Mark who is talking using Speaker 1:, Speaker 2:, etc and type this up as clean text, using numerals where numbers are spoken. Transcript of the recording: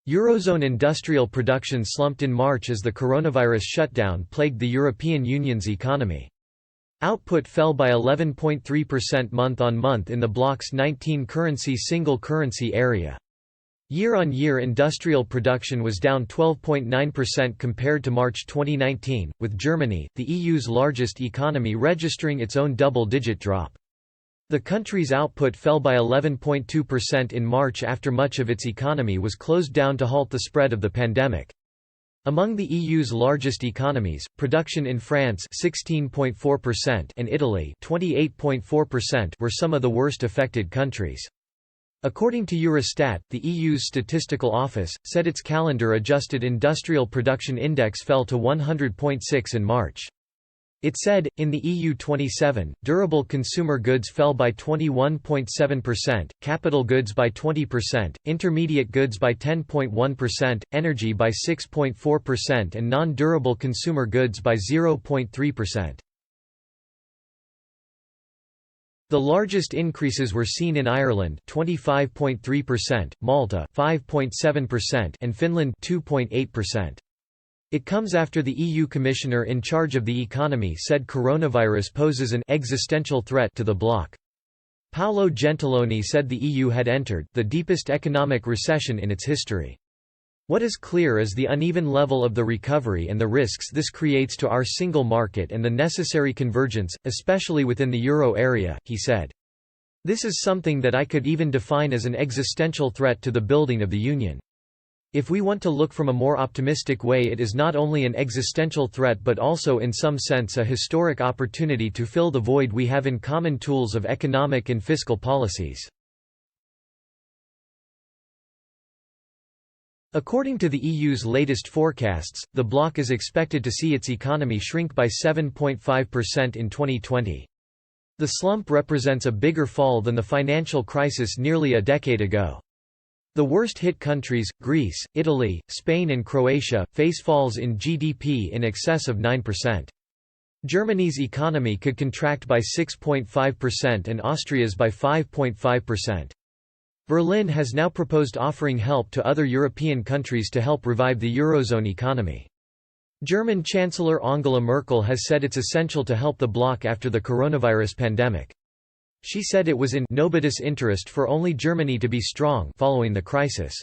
Speaker 1: Eurozone industrial production slumped in March as the coronavirus shutdown plagued the European Union's economy. Output fell by 11.3% month-on-month in the bloc's 19-currency single-currency area. Year-on-year industrial production was down 12.9% compared to March 2019, with Germany, the EU's largest economy, registering its own double-digit drop. The country's output fell by 11.2% in March after much of its economy was closed down to halt the spread of the pandemic. Among the EU's largest economies, production in France 16.4% and Italy 28.4% were some of the worst affected countries. According to Eurostat, the EU's statistical office said its calendar-adjusted industrial production index fell to 100.6 in March. It said, in the EU 27, durable consumer goods fell by 21.7%, capital goods by 20%, intermediate goods by 10.1%, energy by 6.4% and non-durable consumer goods by 0.3%. The largest increases were seen in Ireland 25.3%, Malta 5.7% and Finland 2.8%. It comes after the EU commissioner in charge of the economy said coronavirus poses an existential threat to the bloc. Paolo Gentiloni said the EU had entered the deepest economic recession in its history. What is clear is the uneven level of the recovery and the risks this creates to our single market and the necessary convergence, especially within the euro area, he said. This is something that I could even define as an existential threat to the building of the Union. If we want to look from a more optimistic way, it is not only an existential threat but also in some sense a historic opportunity to fill the void we have in common tools of economic and fiscal policies. According to the EU's latest forecasts, the bloc is expected to see its economy shrink by 7.5% in 2020. The slump represents a bigger fall than the financial crisis nearly a decade ago. The worst-hit countries, Greece, Italy, Spain and Croatia, face falls in GDP in excess of 9%. Germany's economy could contract by 6.5% and Austria's by 5.5%. Berlin has now proposed offering help to other European countries to help revive the Eurozone economy. German Chancellor Angela Merkel has said it's essential to help the bloc after the coronavirus pandemic. She said it was in nobody's interest for only Germany to be strong following the crisis.